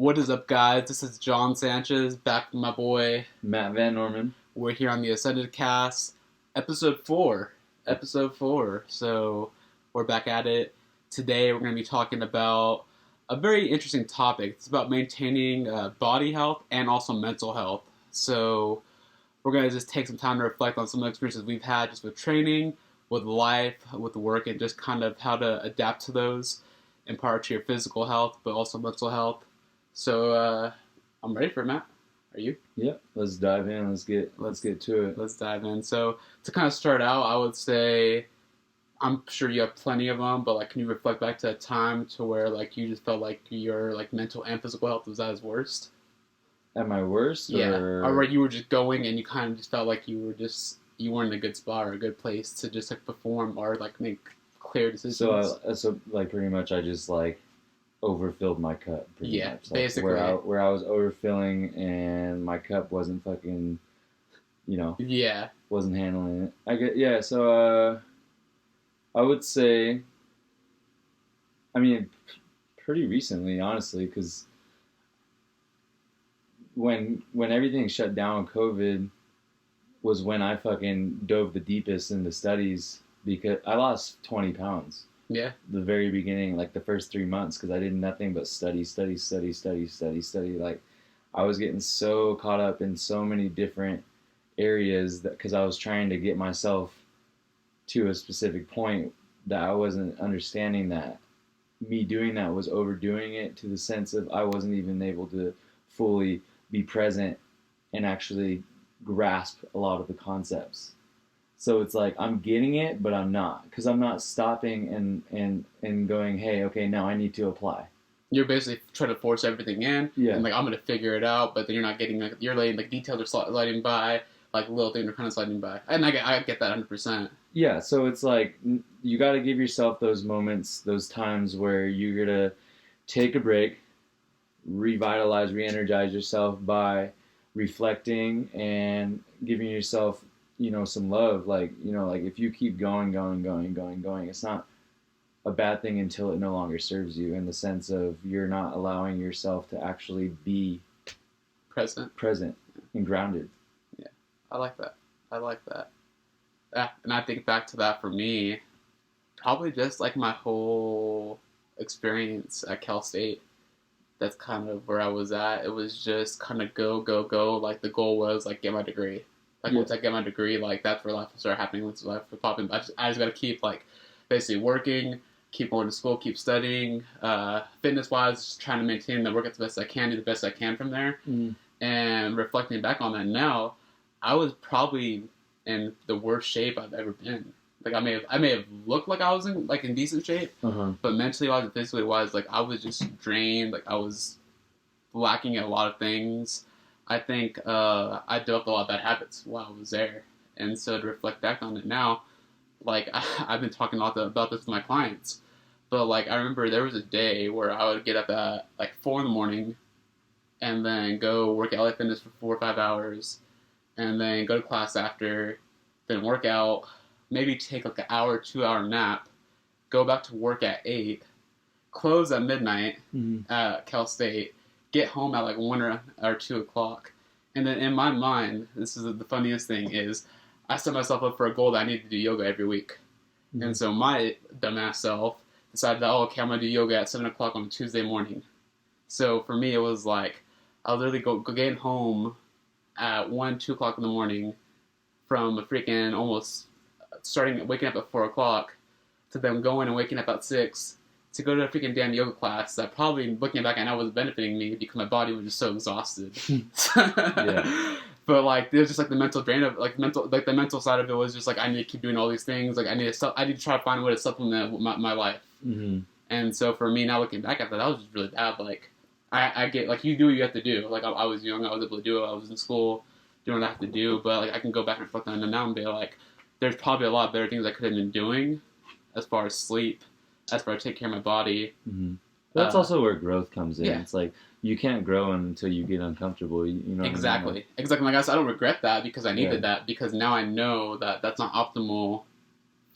What is up, guys? This is John Sanchez, back with my boy Matt Van Norman. We're here on the Ascended Cast, episode 4. Episode 4. So, we're back at it. Today, we're going to be talking about a very interesting topic. It's about maintaining body health and also mental health. So, we're going to just take some time to reflect on some of the experiences we've had just with training, with life, with work, and just kind of how to adapt to those in part to your physical health, but also mental health. So, I'm ready for it, Matt. Are you? Yep. Let's dive in. Let's get to it. Let's dive in. So, to kind of start out, I would say, I'm sure you have plenty of them, but like, can you reflect back to a time to where like you just felt like your like mental and physical health was at its worst? At my worst? Yeah. Or right, you were just going and you kind of just felt like you weren't in a good spot or a good place to just like perform or like make clear decisions. So like pretty much I just like overfilled my cup. Pretty much. Like, basically. Where I was overfilling and my cup wasn't fucking, wasn't handling it. So I would say, pretty recently, honestly, because when everything shut down, COVID was when I fucking dove the deepest into studies because I lost 20 pounds. Yeah. The very beginning, like the first 3 months, because I did nothing but study. Like, I was getting so caught up in so many different areas that because I was trying to get myself to a specific point that I wasn't understanding that me doing that was overdoing it to the sense of I wasn't even able to fully be present and actually grasp a lot of the concepts. So it's like I'm getting it, but I'm not, because I'm not stopping and going, hey, okay, now I need to apply. You're basically trying to force everything in, Yeah. and like I'm gonna figure it out, but then you're not getting like you're letting like details are sliding by, like little things are kind of sliding by, and I get that 100%. Yeah, so it's like you got to give yourself those moments, those times where you're gonna take a break, revitalize, re-energize yourself by reflecting and giving yourself some love. Like if you keep going, it's not a bad thing until it no longer serves you, in the sense of you're not allowing yourself to actually be present and grounded. Yeah, I like that. And I think back to that for me, probably just like my whole experience at Cal State. That's kind of where I was at. It was just kind of go. Like the goal was like get my degree. Like once I get my degree, like that's where life will start happening. Once life will pop in. I just got to keep like basically working, keep going to school, keep studying. Fitness wise, just trying to maintain the work as the best I can, do the best I can from there. Mm. And reflecting back on that now, I was probably in the worst shape I've ever been. Like I may have looked like I was in decent shape, but mentally wise and physically wise, like I was just drained. Like I was lacking at a lot of things. I think I developed a lot of bad habits while I was there, and so to reflect back on it now, like I've been talking a lot about this with my clients, but like I remember there was a day where I would get up at like 4 a.m. and then go work at LA Fitness for 4 or 5 hours, and then go to class after, then work out, maybe take like an hour, 2-hour nap, go back to work at 8, close at midnight at Cal State, get home at like 1 or 2 o'clock. And then in my mind, this is the funniest thing, is I set myself up for a goal that I need to do yoga every week. Mm-hmm. And so my dumbass self decided that, okay, I'm going to do yoga at 7 o'clock on Tuesday morning. So for me, it was like, I was literally getting home at 1, 2 o'clock in the morning from a freaking almost waking up at 4 o'clock to then going and waking up at 6 to go to a freaking damn yoga class that probably, looking back, I know was benefiting me because my body was just so exhausted. Yeah. But like, there's just like the mental drain of the mental side of it was just like I need to keep doing all these things. Like I need to try to find a way to supplement my life. Mm-hmm. And so for me now looking back at that was just really bad. Like I get like you do what you have to do. Like I was young, I was able to do it. I was in school doing what I have to do. But like I can go back and reflect on it now and be like, there's probably a lot better things I could have been doing as far as sleep, as far as taking care of my body. Mm-hmm. That's also where growth comes in. Yeah. It's like you can't grow until you get uncomfortable. You know. Exactly. What I mean? Exactly. Like I said, I don't regret that because I needed that, because now I know that that's not optimal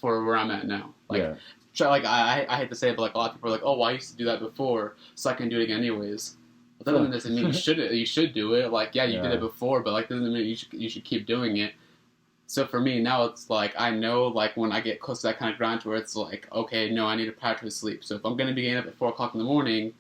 for where I'm at now. Like, I hate to say it, but like a lot of people are like, oh, well, I used to do that before, so I can do it again anyways. That doesn't mean you should do it. Like, yeah, you did Yeah. it before, but like doesn't mean you should keep doing it. So for me now, it's like I know like when I get close to that kind of grind where it's like, okay, no, I need to prioritize sleep. So if I'm gonna be getting up at 4 o'clock in the morning,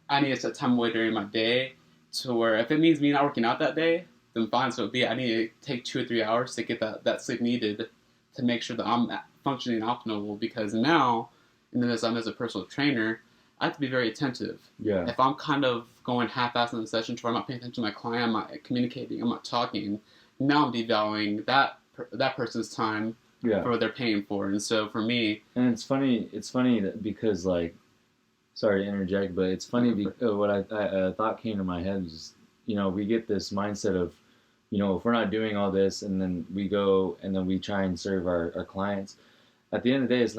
I need to set time away during my day to where if it means me not working out that day, then fine. So be it. I need to take 2 or 3 hours to get that sleep needed to make sure that I'm functioning optimal. Because now, and then as I'm as a personal trainer, I have to be very attentive. Yeah. If I'm kind of going half-assed in the session to where I'm not paying attention to my client, I'm not communicating, I'm not talking, now I'm devaluing that person's time Yeah. for what they're paying for. And so for me, And it's funny that because like, sorry to interject, but it's funny what I thought came to my head was, we get this mindset of, if we're not doing all this and then we go and then we try and serve our clients, at the end of the day, it's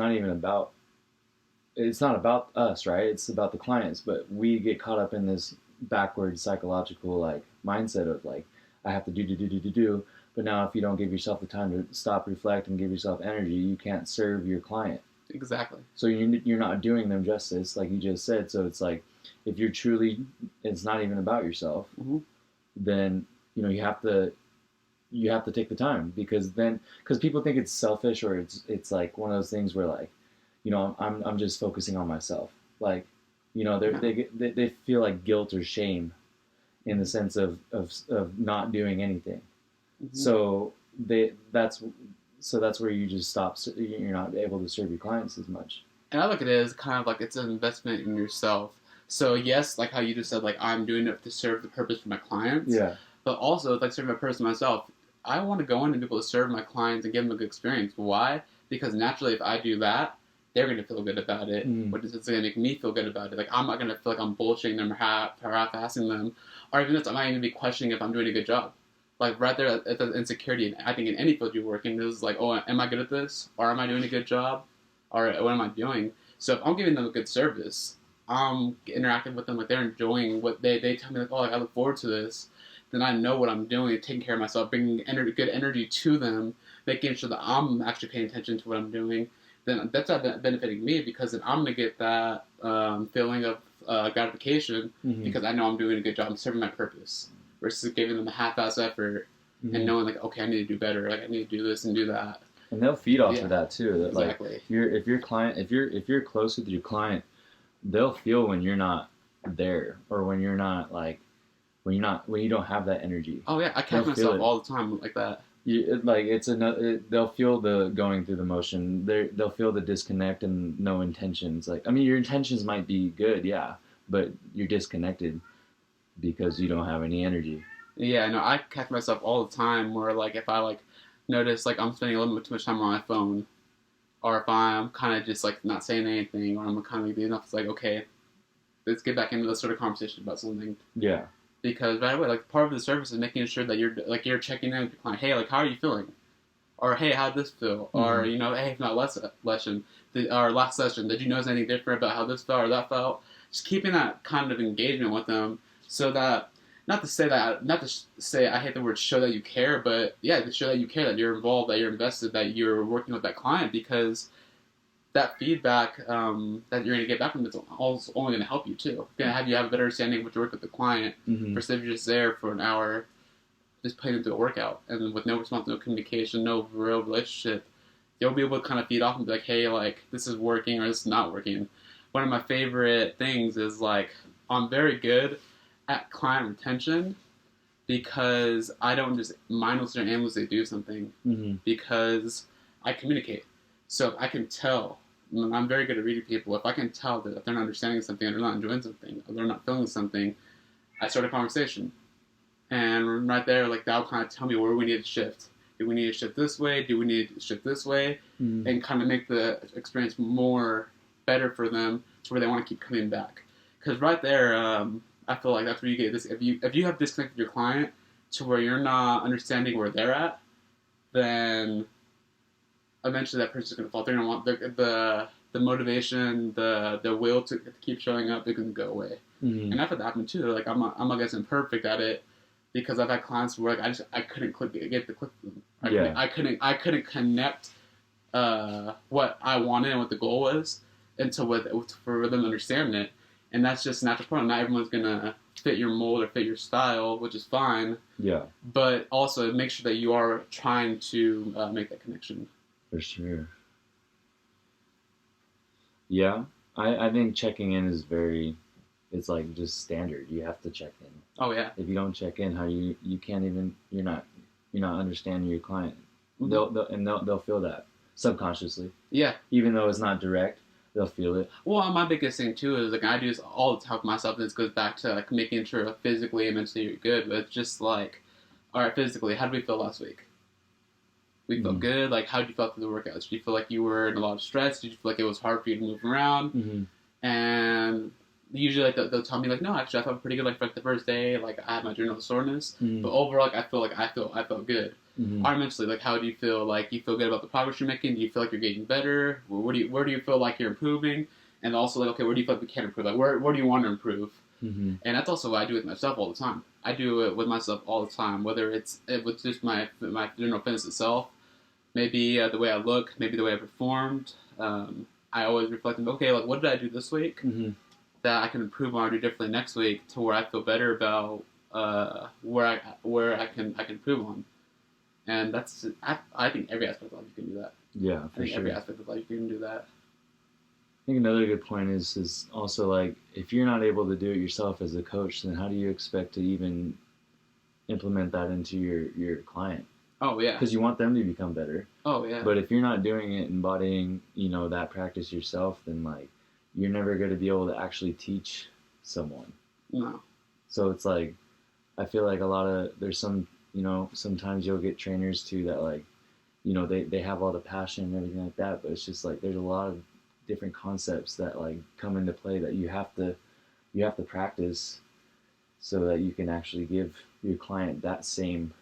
not about us, right? It's about the clients, but we get caught up in this backward psychological like mindset of like, I have to do. But now if you don't give yourself the time to stop, reflect, and give yourself energy, you can't serve your client. exactly. So you're not doing them justice, like you just said. So it's like, if you're truly, it's not even about yourself, then, you have to take the time because people think it's selfish or it's like one of those things where like, I'm just focusing on myself. Like, they feel like guilt or shame in the sense of not doing anything. Mm-hmm. So that's where you just stop. You're not able to serve your clients as much. And I look at it as kind of like it's an investment in yourself. So yes, like how you just said, like I'm doing it to serve the purpose for my clients. Yeah. But also, it's like serving a person myself. I want to go in and be able to serve my clients and give them a good experience. Why? Because naturally, if I do that, they're going to feel good about it, which is going to make me feel good about it. Like, I'm not going to feel like I'm bullshitting them or half-assing them. Or even this, I'm not even going to be questioning if I'm doing a good job. Like, right there at the insecurity, I think in any field you work in, is like, oh, am I good at this? Or am I doing a good job? Or what am I doing? So if I'm giving them a good service, I'm interacting with them, like they're enjoying what they tell me, like, oh, like, I look forward to this. Then I know what I'm doing, taking care of myself, bringing good energy to them, making sure that I'm actually paying attention to what I'm doing. Then that's not benefiting me because then I'm going to get that feeling of gratification because I know I'm doing a good job. I'm serving my purpose versus giving them a half-ass effort and knowing like, okay, I need to do better. Like I need to do this and do that. And they'll feed off of that too. That, exactly. Like if you're close with your client, they'll feel when you're not there or when you're not like when you don't have that energy. Oh yeah, I catch myself all the time like that. They'll feel the going through the motion. They'll feel the disconnect and no intentions. Like I mean, your intentions might be good, yeah, but you're disconnected because you don't have any energy. Yeah, no, I catch myself all the time where like if I like notice like I'm spending a little bit too much time on my phone, or if I'm kind of just like not saying anything, or I'm kind of being enough, it's like okay, let's get back into this sort of conversation about something. Yeah. Because right away, like part of the service is making sure that you're checking in with your client. Hey, like how are you feeling? Or hey, how'd this feel? Or hey, if not last session, did you notice anything different about how this felt or that felt? Just keeping that kind of engagement with them, so that not to say I hate the word show that you care, but yeah, to show that you care, that you're involved, that you're invested, that you're working with that client, because that feedback that you're going to get back from it's only going to help you too. It's going to have you have a better understanding of what you work with the client versus if you're just there for an hour just putting them through a workout and with no response, no communication, no real relationship. They'll be able to kind of feed off and be like, hey, like this is working or this is not working. One of my favorite things is like I'm very good at client retention because I don't just mindlessly or aimlessly do something because I communicate. So if I can tell, I'm very good at reading people. If I can tell that if they're not understanding something, or they're not enjoying something, or they're not feeling something, I start a conversation. And right there, like that'll kind of tell me where we need to shift. Do we need to shift this way? Do we need to shift this way? And kind of make the experience better for them to where they want to keep coming back. Because right there, I feel like that's where you get this. If you have disconnected your client to where you're not understanding where they're at, then eventually that person's going to fall. They're going to want the motivation, the will to keep showing up. They're going to go away. And I've had that happen too. Like I'm I guess imperfect at it because I've had clients where like I couldn't get the click. I couldn't connect what I wanted and what the goal was until for them to understand it. And that's just a natural part. Not everyone's gonna fit your mold or fit your style, which is fine. Yeah. But also make sure that you are trying to make that connection. For sure. Yeah, I think checking in is it's like just standard. You have to check in. Oh yeah. If you don't check in, how you can't even you're not understanding your client. Mm-hmm. They'll feel that subconsciously. Yeah. Even though it's not direct, they'll feel it. Well, my biggest thing too is like I do this all the time with myself. And this goes back to like making sure physically and mentally you're good. But it's just like, all right, physically, how did we feel last week? We felt good. Like, how did you feel through the workouts? Did you feel like you were in a lot of stress? Did you feel like it was hard for you to move around? Mm-hmm. And usually, like, they'll tell me like, no, actually, I felt pretty good. Like, for like the first day, like I had my adrenal soreness, but overall, like, I felt good. Mm-hmm. Or mentally, like, how do you feel? Like, you feel good about the progress you're making? Do you feel like you're getting better? Where do you feel like you're improving? And also, like, okay, where do you feel like we can improve? Like, where do you want to improve? Mm-hmm. And that's also what I do with myself all the time. I do it with myself all the time, whether it's with just my general fitness itself. Maybe the way I look, maybe the way I performed. I always reflect on, okay, like what did I do this week that I can improve on or do differently next week to where I feel better about where I can improve on. And that's I think every aspect of life you can do that. Yeah, for sure. Every aspect of life you can do that. I think another good point is also like if you're not able to do it yourself as a coach, then how do you expect to even implement that into your client? Oh yeah. Because you want them to become better. Oh yeah. But if you're not doing it, embodying, that practice yourself, then like you're never going to be able to actually teach someone. No. So it's like I feel like there's some sometimes you'll get trainers too that like they have all the passion and everything like that, but it's just like there's a lot of different concepts that like come into play that you have to practice so that you can actually give your client that same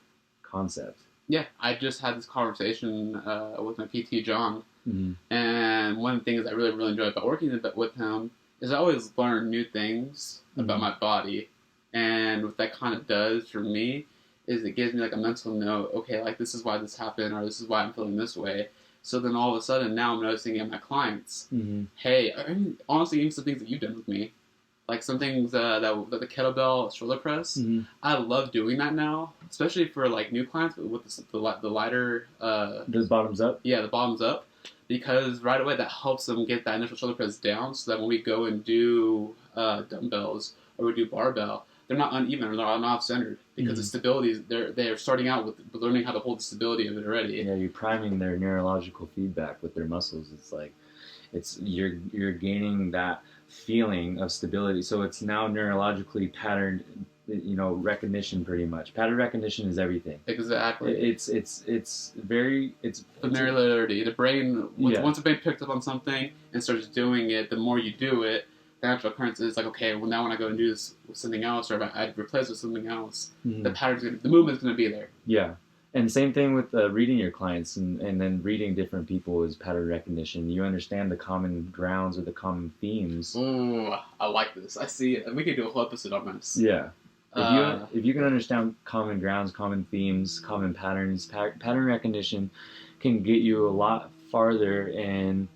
concept. Yeah, I just had this conversation with my PT, John, mm-hmm. and one of the things I really, really enjoy about working with him is I always learn new things about my body, and what that kind of does for me is it gives me like a mental note, okay, like this is why this happened, or this is why I'm feeling this way. So then all of a sudden now I'm noticing in my clients, hey, honestly, even some things that you've done with me, like some things that the kettlebell shoulder press, I love doing that now, especially for like new clients with the lighter. The bottoms up? Yeah, the bottoms up. Because right away that helps them get that initial shoulder press down so that when we go and do dumbbells or we do barbell, they're not uneven or they're not off-centered. Because the stability, they're starting out with learning how to hold the stability of it already. Yeah, you're priming their neurological feedback with their muscles. It's like, you're gaining that feeling of stability. So it's now neurologically patterned, recognition pretty much. Pattern recognition is everything. Exactly. It's familiarity. The brain, once the brain picks up on something and starts doing it, the more you do it, the natural occurrence is like, okay, well now when I go and do this with something else, or if I replace it with something else, the movement's going to be there. Yeah. And same thing with reading your clients and then reading different people is pattern recognition. You understand the common grounds or the common themes. Ooh, I like this. I see it. We could do a whole episode on this. Yeah. If you can understand common grounds, common themes, common patterns, pattern recognition can get you a lot farther in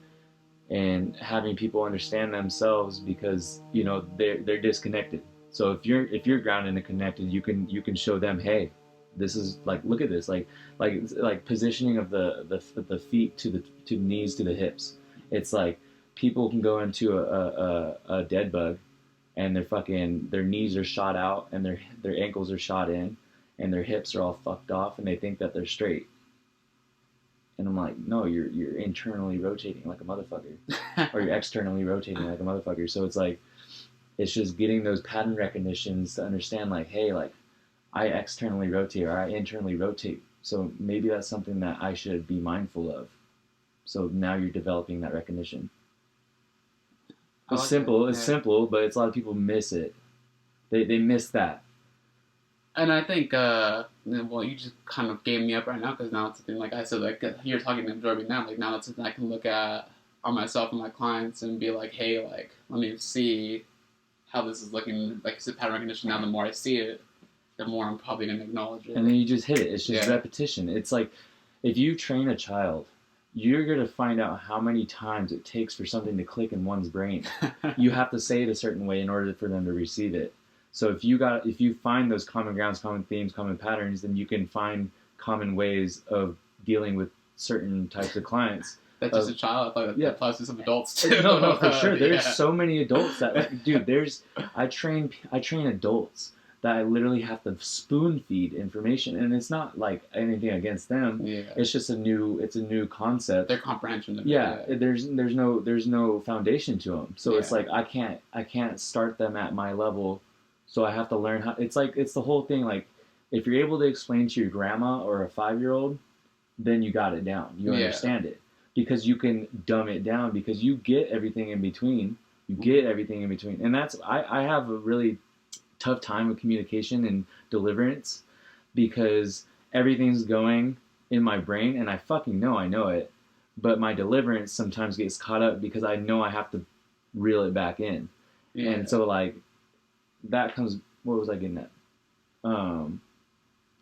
having people understand themselves because they're disconnected. So if you're grounded and connected, you can show them, hey, this is like, look at this, like positioning of the feet to the knees to the hips. It's like people can go into a dead bug and their knees are shot out and their ankles are shot in and their hips are all fucked off and they think that they're straight. And I'm like, no, you're internally rotating like a motherfucker, or you're externally rotating like a motherfucker. So it's like, it's just getting those pattern recognitions to understand, like, hey, like, I externally rotate or I internally rotate. So maybe that's something that I should be mindful of. So now you're developing that recognition. It's simple. It's simple, but it's a lot of people miss it. They miss that. And I think, well, you just kind of gave me up right now because now it's something, like I said, like you're talking to absorbing now. Like now that's something I can look at on myself and my clients and be like, hey, like let me see how this is looking. Like it's a pattern recognition. Now the more I see it, the more I'm probably going to acknowledge it. And then you just hit it. It's just repetition. It's like if you train a child, you're going to find out how many times it takes for something to click in one's brain. You have to say it a certain way in order for them to receive it. So if you find those common grounds, common themes, common patterns, then you can find common ways of dealing with certain types of clients. That's just a child. I thought that applies to some adults too. No, for sure. There's so many adults that, like, dude. I train adults that I literally have to spoon feed information, and it's not like anything against them. Yeah. It's just a new concept. Their comprehension of it. Yeah. There's no foundation to them. So it's like I can't start them at my level. So I have to learn how. It's the whole thing. Like, if you're able to explain to your grandma or a 5-year-old, then you got it down. You understand it. Because you can dumb it down, because you get everything in between. And that's, I have a really tough time with communication and deliverance, because everything's going in my brain and I fucking know I know it, but my deliverance sometimes gets caught up because I know I have to reel it back in. Yeah. And so, like, that comes, what was I getting at?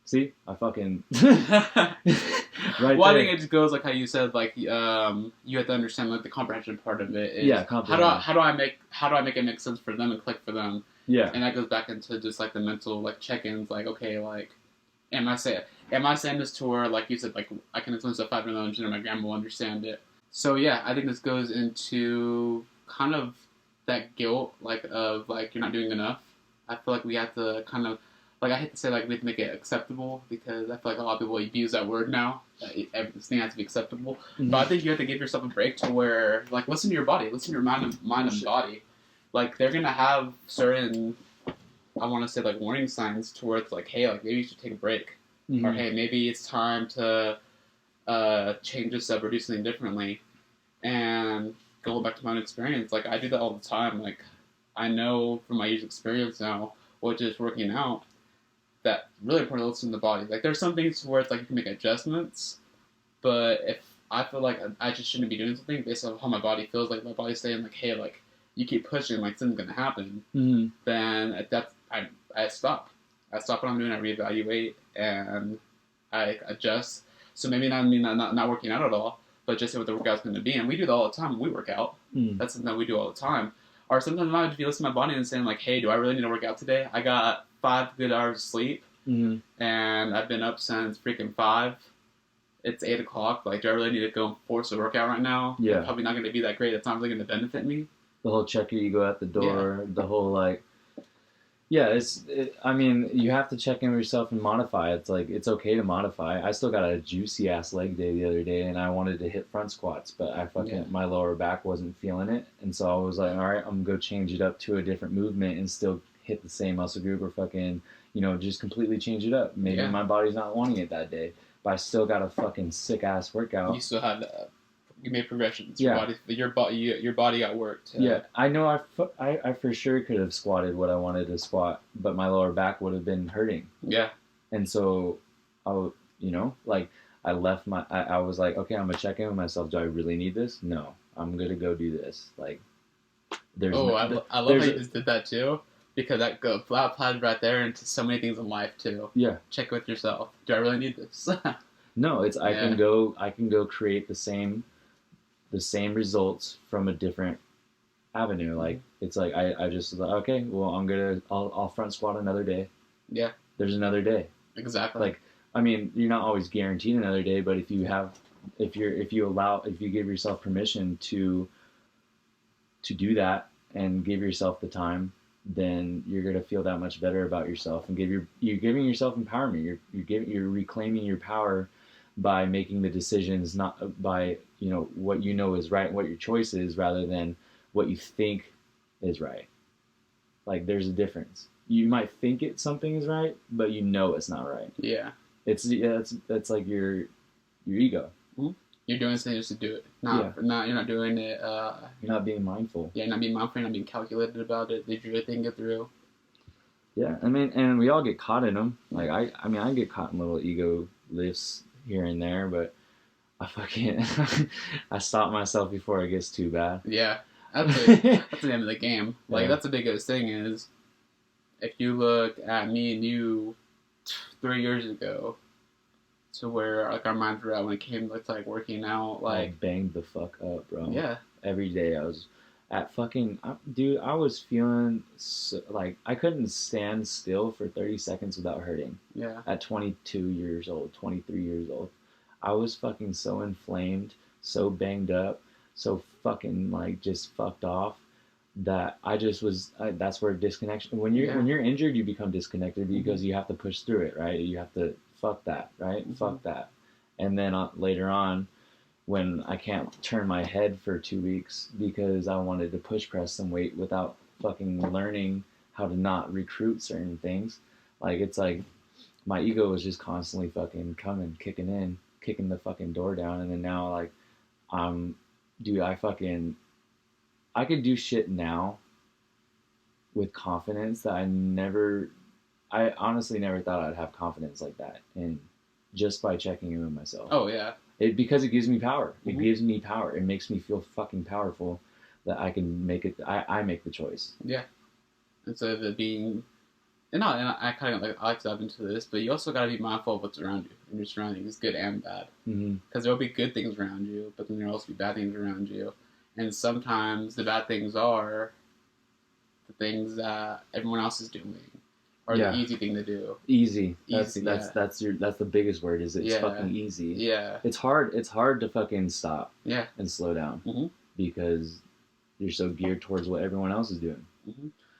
See, I fucking right. Well, I think it just goes like how you said, like, you have to understand, like, the comprehension part of it. Is how do I make it make sense for them and click for them? Yeah. And that goes back into just, like, the mental, like, check-ins, like, okay, like, am I saying this to where, like you said, like, I can influence a 5-year-old and my grandma will understand it. So yeah, I think this goes into kind of that guilt, like, of, like, you're not doing enough. I feel like we have to kind of, like, I hate to say, like, we have to make it acceptable, because I feel like a lot of people abuse that word now. Everything has to be acceptable. Mm-hmm. But I think you have to give yourself a break to where, like, listen to your body. Listen to your mind and body. Like, they're going to have certain, I want to say, like, warning signs to where it's like, hey, like, maybe you should take a break. Mm-hmm. Or, hey, maybe it's time to change this up or do something differently. And going back to my own experience, like, I do that all the time. Like, I know from my years' experience now, which is working out, that really important to listen to the body. Like, there's some things where it's like you can make adjustments, but if I feel like I just shouldn't be doing something based on how my body feels, like my body's saying, like, hey, like, you keep pushing, like, something's gonna happen, then at that I stop. I stop what I'm doing, I reevaluate, and I adjust. So maybe not working out at all, but just what the workout's gonna be. And we do that all the time when we work out. That's something that we do all the time. Or sometimes I might be listening to my body and saying, like, hey, do I really need to work out today? I got 5 good hours of sleep, and I've been up since freaking 5. It's 8 o'clock. Like, do I really need to go and force a workout right now? Yeah. It's probably not going to be that great. It's not really going to benefit me. The whole check your ego at the door, the whole, like, I mean, you have to check in with yourself and modify. It's like, it's okay to modify. I still got a juicy ass leg day the other day, and I wanted to hit front squats, but my lower back wasn't feeling it. And so I was like, all right, I'm going to go change it up to a different movement and still hit the same muscle group, or fucking, just completely change it up. Maybe my body's not wanting it that day, but I still got a fucking sick ass workout. You still had you made progressions. Your body got worked. Yeah, I know. I for sure could have squatted what I wanted to squat, but my lower back would have been hurting. Yeah. And so, I left I was like, okay, I'm gonna check in with myself. Do I really need this? No, I'm gonna go do this. Like, I love how you just did that too. Because that applies right there into so many things in life too. Yeah. Check with yourself. Do I really need this? No, it's I can go create the same results from a different avenue. Like, it's like I just, okay, well, I'll front squat another day. Yeah. There's another day. Exactly. Like, I mean, you're not always guaranteed another day, but if you give yourself permission to do that and give yourself the time, then you're gonna feel that much better about yourself, and you're giving yourself empowerment. You're reclaiming your power by making the decisions, not by what is right, what your choice is, rather than what you think is right. Like, there's a difference. You might think something is right, but it's not right. Yeah. It's like your ego. Mm-hmm. You're doing something just to do it. You're not doing it. You're not being mindful. Yeah, not being mindful. You're not being calculated about it. Did you really think it through? Yeah, I mean, and we all get caught in them. Like, I get caught in little ego lifts here and there, but I fucking I stop myself before it gets too bad. Yeah, that's the name of the game. Like, that's the biggest thing is, if you look at me and you 3 years ago, to where, like, our minds were at when it came to, like, working out, like, I banged the fuck up, bro. Yeah. Every day At fucking, dude, I was feeling so, like I couldn't stand still for 30 seconds without hurting. Yeah. At 22 years old, 23 years old, I was fucking so inflamed, so banged up, so fucking like just fucked off that I just was. That's where disconnection. When you're injured, you become disconnected because you have to push through it, right? You have to fuck that, right? Fuck that, and then later on, when I can't turn my head for 2 weeks because I wanted to push press some weight without fucking learning how to not recruit certain things. Like, it's like my ego was just constantly fucking coming, kicking the fucking door down. And then now, like, dude, I could do shit now with confidence that I honestly never thought I'd have confidence like that. And just by checking in with myself. Oh, yeah. Because it gives me power. It gives me power. It makes me feel fucking powerful that I can make it. I make the choice. Yeah. Instead of it being, and I kind of I like to dive into this, but you also got to be mindful of what's around you and your surroundings, good and bad. Because there will be good things around you, but then there will also be bad things around you. And sometimes the bad things are the things that everyone else is doing. Or the easy thing to do. Easy. That's the biggest word. Is it's fucking easy. Yeah. It's hard to fucking stop. Yeah. And slow down because you're so geared towards what everyone else is doing.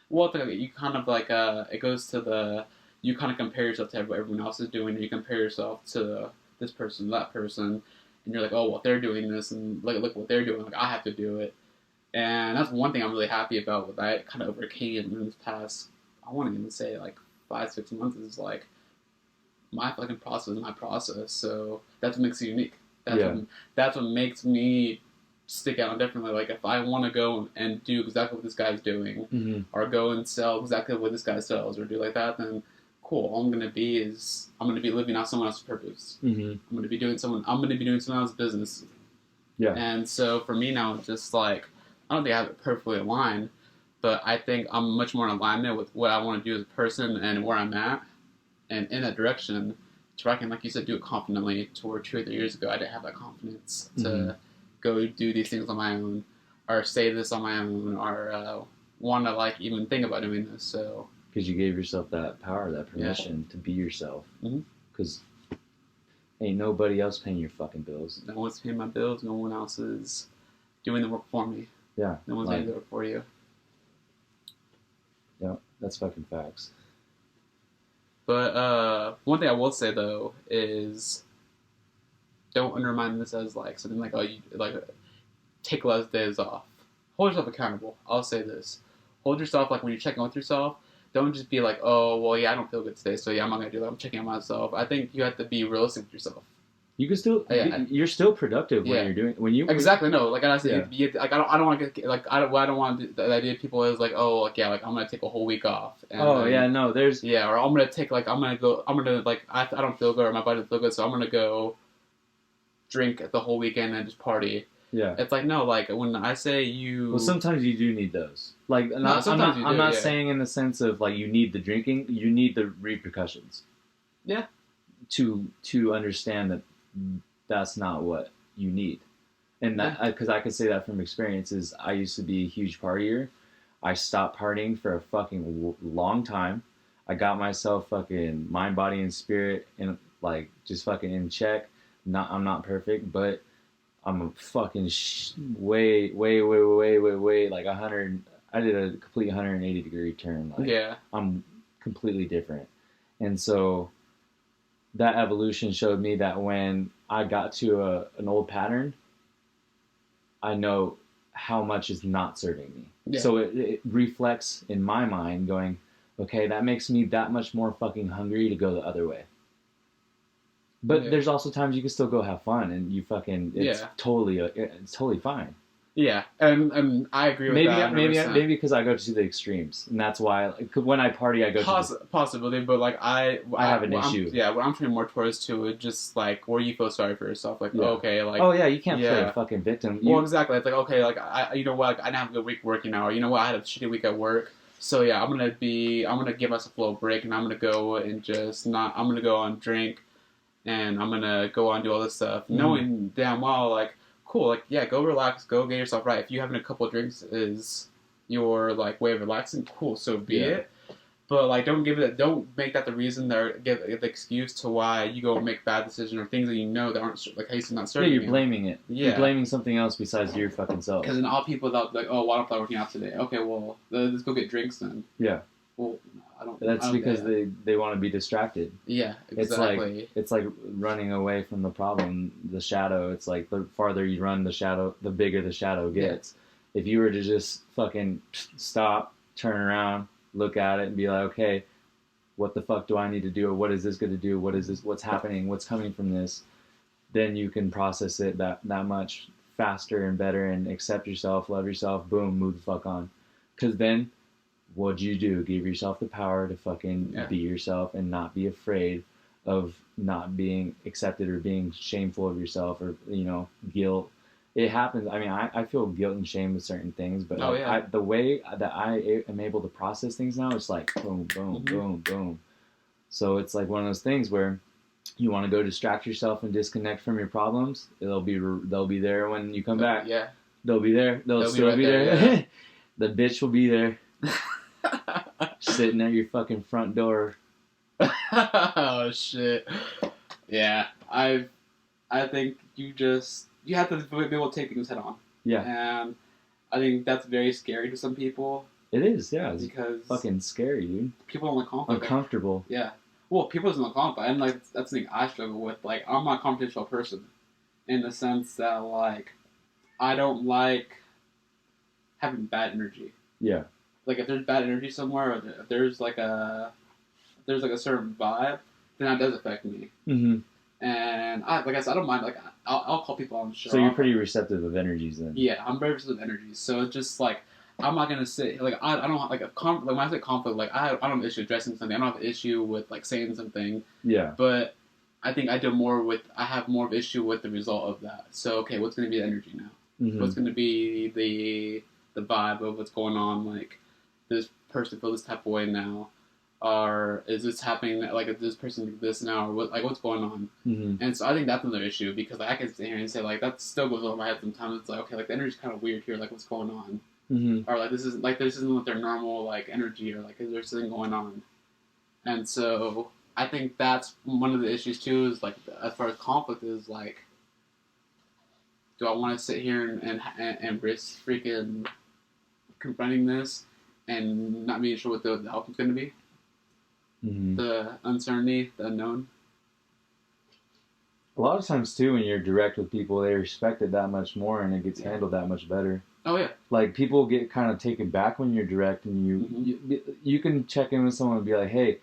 Well, you kind of like it goes to you kind of compare yourself to what everyone else is doing, and you compare yourself to this person, that person, and you're like, oh, well, they're doing this, and look what they're doing. Like, I have to do it, and that's one thing I'm really happy about. What I kind of overcame in this past. I won't even say like 5-6 months is like my fucking process is my process. So that's what makes it unique. That's what makes me stick out differently. Like if I want to go and do exactly what this guy's doing, or go and sell exactly what this guy sells, or do like that, then cool. All I'm gonna be is I'm gonna be living out someone else's purpose. I'm gonna be doing someone else's business. Yeah. And so for me now, it's just like I don't think I have it perfectly aligned. But I think I'm much more in alignment with what I want to do as a person and where I'm at, and in that direction, to where I can, like you said, do it confidently. To where 2 or 3 years ago, I didn't have that confidence to go do these things on my own, or say this on my own, or want to like even think about doing this. So because you gave yourself that power, that permission to be yourself. Because ain't nobody else paying your fucking bills. No one's paying my bills. No one else is doing the work for me. Yeah. No one's doing the work for you. Yeah, that's fucking facts. But one thing I will say though is, don't undermine this as like something like, oh, you like take less days off. Hold yourself accountable. I'll say this: hold yourself like when you're checking with yourself. Don't just be like, oh, well, yeah, I don't feel good today, so yeah, I'm not gonna do that. I'm checking on myself. I think you have to be realistic with yourself. You can still, you're still productive when you're doing exactly. No, like I said, like I don't want to get like I don't want to, the idea of people is like, oh, like like I'm gonna take a whole week off. And or I'm gonna take like I'm gonna like I don't feel good or my body doesn't feel good, so I'm gonna go drink the whole weekend and just party. Yeah, it's like no, like when I say you. Well, sometimes you do need those. Like, I'm not saying in the sense of like you need the drinking. You need the repercussions. Yeah. To understand that. That's not what you need, and that because I could say that from experiences. I used to be a huge partier. I stopped partying for a fucking long time. I got myself fucking mind, body, and spirit in like just fucking in check. I'm not perfect, but I'm a fucking way like 100. I did a complete 180 degree turn. Like, I'm completely different, and so. That evolution showed me that when I got to an old pattern, I know how much is not serving me. Yeah. So it reflects in my mind going, okay, that makes me that much more fucking hungry to go the other way. But there's also times you can still go have fun and you fucking, it's totally fine. Yeah, and I agree with that. Maybe because I go to the extremes, and that's why when I party, I go to possibility. But like I have an issue. What I'm trying more towards to it, just like where you feel sorry for yourself. Like okay, like you can't play a fucking victim. Well, exactly. It's like okay, like you know what, like, I didn't have a good week working out, or you know what, I had a shitty week at work. So yeah, I'm gonna give myself a little break, and I'm gonna go and I'm gonna go on drink, and I'm gonna go on and do all this stuff, knowing damn well like. cool. Like, yeah, go relax, go get yourself right. If you having a couple of drinks is your like way of relaxing, cool. So be it. But like, don't make that the reason or give the excuse to why you go make bad decisions or things that you know that aren't like hasting not serving. Yeah, you're blaming it. Yeah. You're blaming something else besides your fucking self. Because then all people that like, oh, why don't I working out today? Okay, well, let's go get drinks then. Yeah. Well, I don't. That's because they want to be distracted. Yeah, exactly. It's like running away from the problem, the shadow. It's like the farther you run, the bigger the shadow gets. Yeah. If you were to just fucking stop, turn around, look at it and be like, okay, what the fuck do I need to do? Or what is this going to do? What's happening? What's coming from this? Then you can process it that much faster and better and accept yourself, love yourself, boom, move the fuck on. Because then, what'd you do? Give yourself the power to fucking be yourself and not be afraid of not being accepted or being shameful of yourself or, guilt. It happens. I mean, I feel guilt and shame with certain things, but the way that I am able to process things now, it's like boom, boom, boom, boom. So it's like one of those things where you want to go distract yourself and disconnect from your problems. They'll be there when you come back. Yeah, they'll be there. They'll still be there. Yeah. The bitch will be there, sitting at your fucking front door. Oh shit! Yeah, I think you have to be able to take things head on. Yeah. And I think that's very scary to some people. It is, yeah. It's because fucking scary, dude. People don't like conflict. Uncomfortable. Yeah. Well, people don't like conflict. And, like, that's the thing I struggle with. Like, I'm not a confrontational person. In the sense that, like, I don't like having bad energy. Yeah. Like, if there's bad energy somewhere, or if there's, like, a certain vibe, then that does affect me. Mm-hmm. And I don't mind. Like, I'll call people on the show. So you're pretty receptive of energies then. Yeah, I'm very receptive of energies. So it's just like I'm not gonna sit like I don't have, like like when I say conflict, like I don't have an issue addressing something. I don't have an issue with like saying something. Yeah. But I think I have more of an issue with the result of that. So okay, what's gonna be the energy now? Mm-hmm. What's gonna be the vibe of what's going on? Like this person feels this type of way now. Or is this happening? Like, is this person do this now? Or what's going on? Mm-hmm. And so I think that's another issue because like, I can sit here and say like that still goes over my head sometimes. It's like okay, like the energy's kind of weird here. Like what's going on? Mm-hmm. Or like this isn't their normal like energy. Or like is there something going on? And so I think that's one of the issues too. Is like as far as conflict is like, do I want to sit here and risk freaking confronting this and not being sure what the outcome's going to be? Mm-hmm. The uncertainty, the unknown. A lot of times too, when you're direct with people, they respect it that much more, and it gets handled that much better. Oh yeah. Like people get kind of taken back when you're direct, and you can check in with someone and be like, "Hey,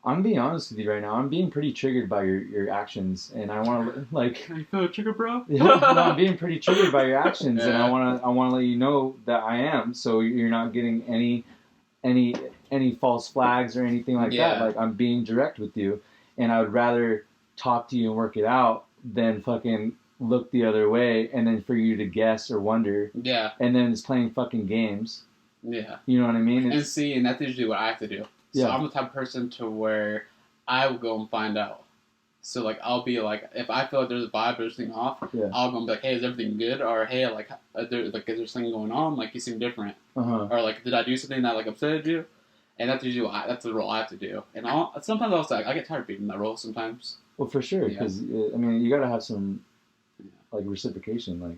I'm being honest with you right now. I'm being pretty triggered by your actions, and I want to like." You feel triggered, bro? Yeah, no, I'm being pretty triggered by your actions, and I want to let you know that I am, so you're not getting any false flags or anything like that. Like I'm being direct with you, and I would rather talk to you and work it out than fucking look the other way and then for you to guess or wonder. Yeah. And then it's playing fucking games. Yeah. You know what I mean? And that's usually what I have to do. So I'm the type of person to where I will go and find out. So like I'll be like, if I feel like there's a vibe or something off, I'll go and be like, hey, is everything good? Or hey, like, is there something going on? Like you seem different. Or like, did I do something that like upset you? And that's usually that's the role I have to do. And sometimes also I get tired of being in that role sometimes. Well, for sure, because I mean, you gotta have some like reciprocation. Like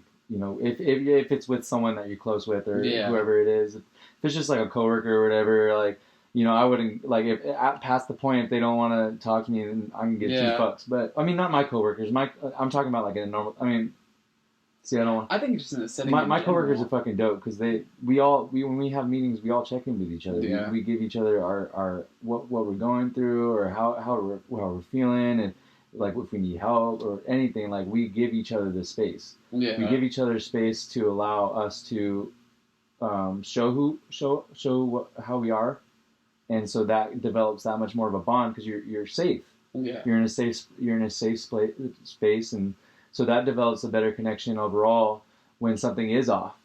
if it's with someone that you're close with or whoever it is, if it's just like a coworker or whatever, like I wouldn't like if past the point if they don't want to talk to me, then I can get 2 fucks. But I mean, not my coworkers. I'm talking about like in a normal. I mean. See, I don't. I think it's just in the setting. My coworkers are fucking dope because when we have meetings, we all check in with each other. Yeah. We give each other our what we're going through or how we're feeling and like if we need help or anything. Like we give each other the space. Yeah. We give each other space to allow us to show how we are, and so that develops that much more of a bond because you're safe. Yeah. You're in a safe space and. So that develops a better connection overall when something is off.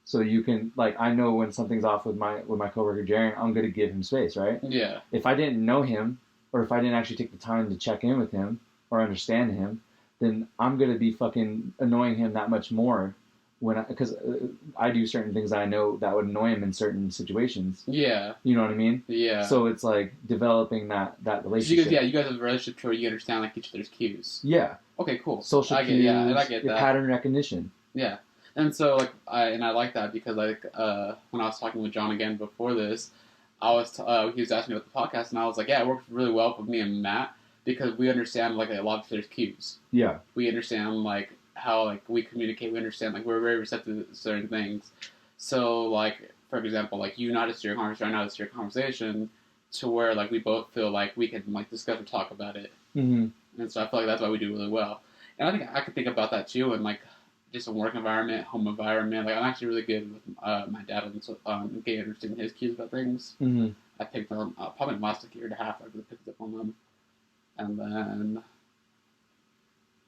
So you can I know when something's off with my coworker Jaren, I'm gonna give him space, right? Yeah. If I didn't know him, or if I didn't actually take the time to check in with him or understand him, then I'm gonna be fucking annoying him that much more because I do certain things that I know that would annoy him in certain situations. Yeah. You know what I mean? Yeah. So it's like developing that relationship. You guys have a relationship where you understand like each other's cues. Yeah. Okay, cool. Social cues. Yeah, and I get that. Pattern recognition. Yeah. And so like I like that because like when I was talking with John again before this, he was asking me about the podcast and I was like, yeah, it works really well with me and Matt because we understand like a lot of each other's cues. Yeah. We understand like how like we communicate. We understand like we're very receptive to certain things. So like for example, like you know how to steer a conversation, I know how to steer a conversation, to where like we both feel like we can like discuss or talk about it. Mm-hmm. And so I feel like that's why we do really well. And I think I could think about that too in like just a work environment, home environment. Like I'm actually really good with my dad on getting interested in his cues about things. Mm-hmm. I picked them probably in the last like, year and a half. I really picked up on them, and then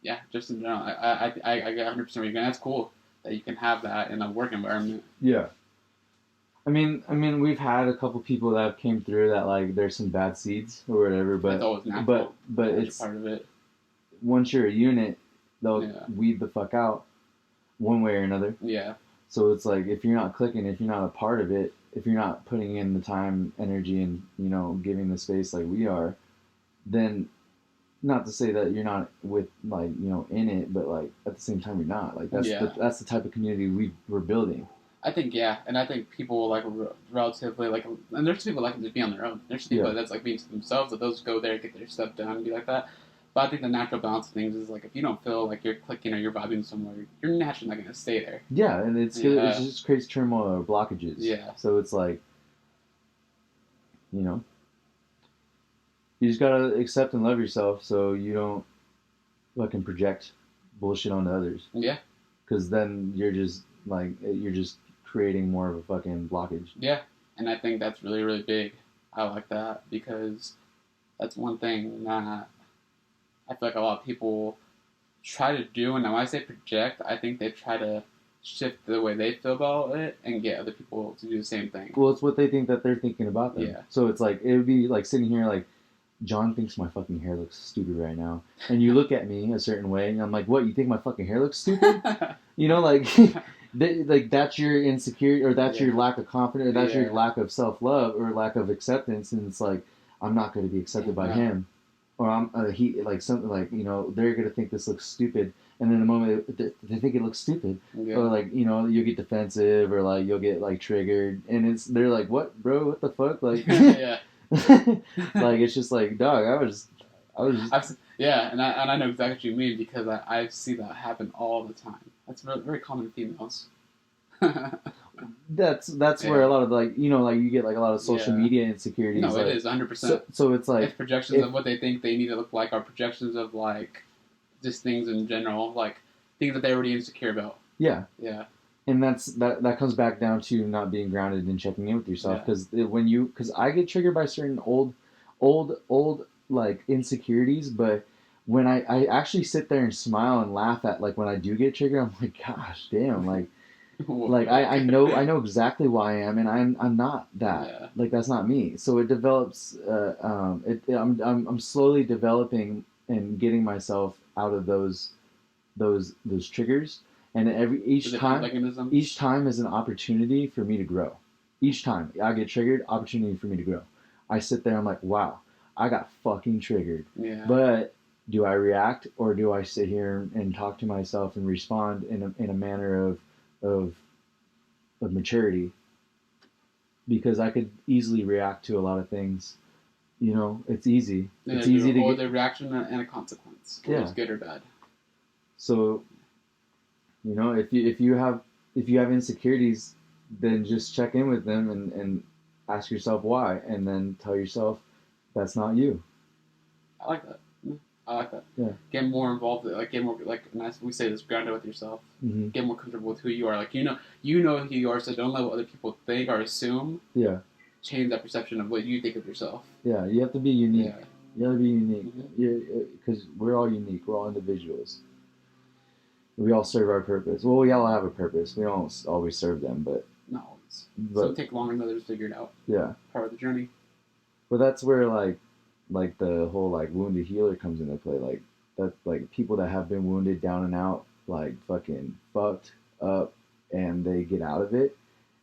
yeah, just in general, I get 100% where you're going. That's cool that you can have that in a work environment. Yeah. I mean, we've had a couple people that came through that like there's some bad seeds or whatever, but it's part of it. Once you're a unit, they'll weed the fuck out, one way or another. Yeah. So it's like if you're not clicking, if you're not a part of it, if you're not putting in the time, energy, and giving the space like we are, then not to say that you're not with like in it, but like at the same time you're not. Like that's the type of community we're building. I think and I think people like relatively like, and there's people like to just be on their own. There's people that's like being to themselves, that those go there, get their stuff done, and be like that. But I think the natural balance of things is like if you don't feel like you're clicking or you're vibing somewhere, you're naturally not gonna stay there. Yeah, and it just creates turmoil or blockages. Yeah. So it's like, you just gotta accept and love yourself so you don't fucking project bullshit onto others. Yeah. Because then you're just creating more of a fucking blockage. Yeah, and I think that's really, really big. I like that because that's one thing that I feel like a lot of people try to do. And when I say project, I think they try to shift the way they feel about it and get other people to do the same thing. Well, it's what they think that they're thinking about them. Yeah. So it's like, it would be like sitting here like, John thinks my fucking hair looks stupid right now. And you look at me a certain way, and I'm like, what, you think my fucking hair looks stupid? Like that's your insecurity, or that's your lack of confidence, or that's your lack of self-love, or lack of acceptance, and it's like, I'm not going to be accepted by him, or I'm something like they're going to think this looks stupid, and then the moment they think it looks stupid, or like you'll get defensive, or like you'll get like triggered, and they're like, what, bro, what the fuck, like like it's just like, dog, I was just and I know exactly what you mean because I see that happen all the time. That's very, very common in females. That's where a lot of like you get like a lot of social media insecurities. No, like, it is 100%. So it's like it's projections of what they think they need to look like, or projections of like just things in general, like things that they're already insecure about. Yeah. Yeah. And that comes back down to not being grounded and checking in with yourself, because I get triggered by certain old like insecurities, but when I actually sit there and smile and laugh at like when I do get triggered, I'm like, gosh damn, like like I know exactly why I am, and I'm not that. Yeah. Like that's not me. So it develops. I'm slowly developing and getting myself out of those triggers. And each time is an opportunity for me to grow. Each time I get triggered, opportunity for me to grow. I sit there, I'm like, wow, I got fucking triggered. Yeah. But do I react, or do I sit here and talk to myself and respond in a manner of maturity? Because I could easily react to a lot of things. It's easy. It's easy to get the reaction and a consequence. Whether it's good or bad. So, if you have insecurities, then just check in with them and ask yourself why, and then tell yourself that's not you. I like that. Yeah. Get more involved. Get more we say this, grounded with yourself. Mm-hmm. Get more comfortable with who you are. Like you know who you are. So don't let what other people think or assume. Yeah. Change that perception of what you think of yourself. Yeah, you have to be unique. Yeah. You have to be unique. Mm-hmm. Because we're all unique. We're all individuals. We all serve our purpose. Well, we all have a purpose. We don't always serve them, but not always. Some take longer than others to figure it out. Yeah. Part of the journey. But that's where like the whole like wounded healer comes into play. Like like people that have been wounded down and out, like fucking fucked up, and they get out of it,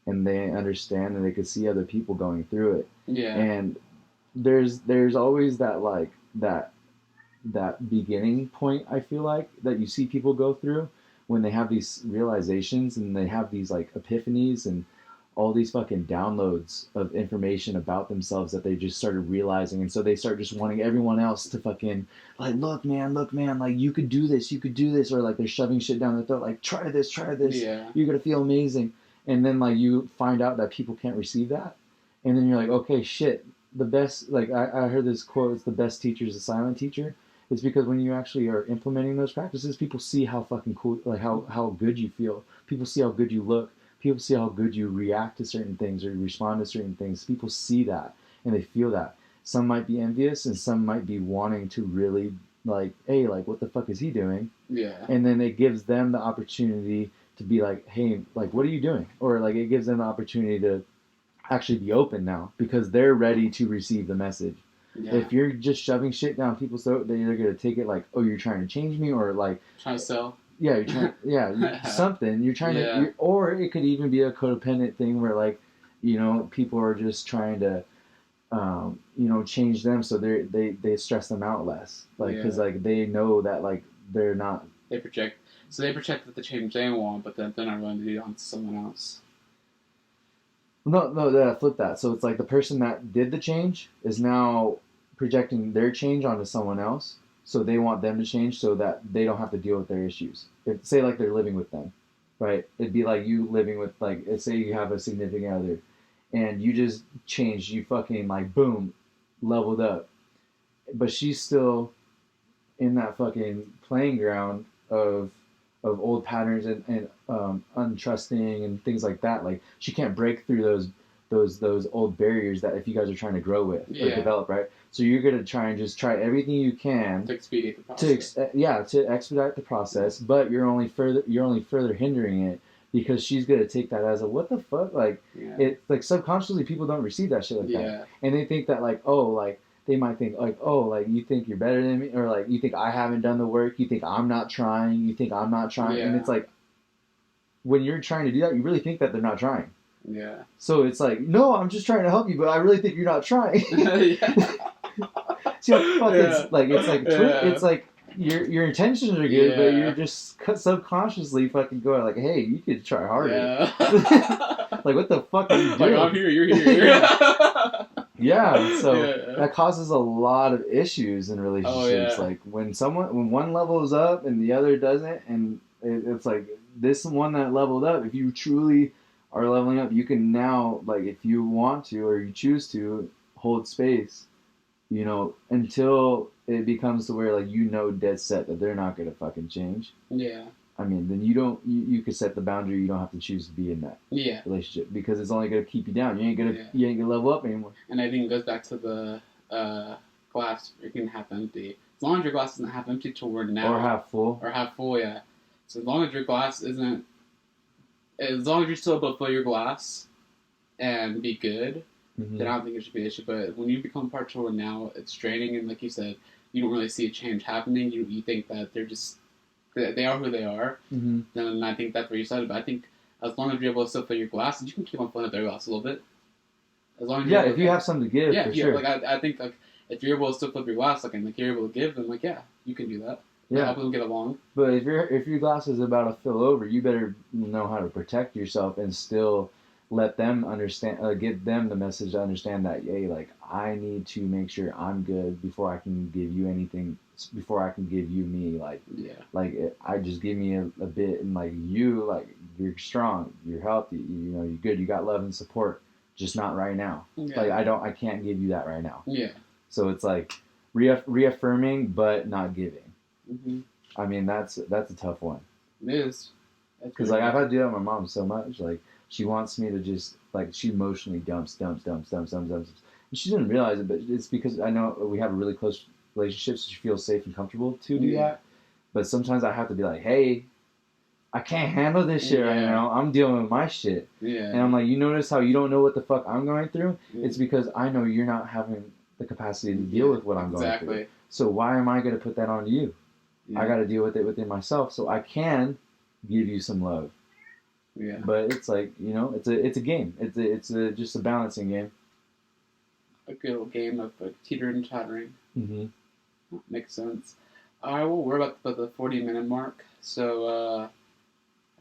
and they understand, and they can see other people going through it. Yeah. And there's always that like that beginning point, I feel like, that you see people go through when they have these realizations and they have these like epiphanies and all these fucking downloads of information about themselves that they just started realizing. And so they start just wanting everyone else to fucking like, look man, like you could do this, or like they're shoving shit down their throat, like try this, Yeah. you're gonna feel amazing. And then like you find out that people can't receive that, and then you're like, okay, shit, the best, like I heard this quote, it's the best teacher is a silent teacher. It's because when you actually are implementing those practices, people see how fucking cool, like how good you feel. People see how good you look. People see how good you react to certain things or respond to certain things. People see that and they feel that. Some might be envious and some might be wanting to really like, hey, like what the fuck is he doing? Yeah. And then it gives them the opportunity to be like, hey, like what are you doing? Or like it gives them the opportunity to actually be open now because they're ready to receive the message. Yeah. If you're just shoving shit down people's throat, they're either gonna take it like, oh, you're trying to change me, or like trying to sell. Yeah, you're trying, something. You're trying to, or it could even be a codependent thing where like, you know, people are just trying to, you know, change them so they stress them out less, like because like they know that like they're not. They project that the change they want, but then they're not willing to do it on someone else. No, flip that. So it's like the person that did the change is now projecting their change onto someone else. So they want them to change so that they don't have to deal with their issues. Say like they're living with them, right? It'd be like you living with, like, say you have a significant other and you just changed, you fucking like, boom, leveled up. But she's still in that fucking playing ground of old patterns and untrusting and things like that. Like she can't break through those old barriers that if you guys are trying to grow with or develop, right? So you're gonna try everything you can to expedite the process. To expedite the process, but you're only further hindering it because she's gonna take that as a what the fuck, like it, like subconsciously people don't receive that shit like that, and they think that like, oh, like they might think like, oh, like you think you're better than me, or like you think I haven't done the work, you think I'm not trying, and it's like when you're trying to do that, you really think that they're not trying. Yeah. So it's like, no, I'm just trying to help you, but I really think you're not trying. See how fuck it's like it's like your intentions are good, but you're just subconsciously fucking going like, hey, you could try harder. Yeah. Like what the fuck are you doing? Like I'm here, you're here. So that causes a lot of issues in relationships. Like when one level is up and the other doesn't, and it's like this one that leveled up, if you truly are leveling up, you can now, like, if you want to or you choose to, hold space, you know, until it becomes to where, like, you know dead set that they're not going to fucking change. Yeah. I mean, then you could set the boundary. You don't have to choose to be in that relationship because it's only going to keep you down. You ain't gonna level up anymore. And I think it goes back to the glass freaking half empty. As long as your glass isn't half empty toward now. Or half full. Yeah. So as long as your glass isn't, as long as you're still able to fill your glass and be good, then I don't think it should be an issue. But when you become part toward now, it's draining, and like you said, you don't really see a change happening. You think that they are who they are. Then I think that's what you said. But I think as long as you're able to still fill your glass, you can keep on filling up their glass a little bit. As long as if you have something to give, for sure. Like I think like if you're able to still fill up your glass, like and like you're able to give, then like you can do that. Help them get along. But if your glass is about to fill over, you better know how to protect yourself and still let them understand, give them the message to understand that, hey, like I need to make sure I'm good before I can give you anything, before I can give you me, like I just give me a bit, and like you're strong, you're healthy, you know, you're good, you got love and support, just not right now. Like I can't give you that right now. So it's like reaffirming but not giving. I mean, that's a tough one. It is. Because like I've had to do that with my mom so much. Like she wants me to just, like, she emotionally dumps. And she didn't realize it, but it's because I know we have a really close relationship, so she feels safe and comfortable to do that. But sometimes I have to be like, hey, I can't handle this shit right now. I'm dealing with my shit. And I'm like, you notice how you don't know what the fuck I'm going through? It's because I know you're not having the capacity to deal with what I'm going through. So why am I going to put that on you? Yeah. I got to deal with it within myself so I can give you some love. Yeah. But it's like, you know, it's a game. It's just a balancing game. A good little game of teetering and tottering. Mm-hmm. Makes sense. All right, well, we're about the 40-minute mark, so I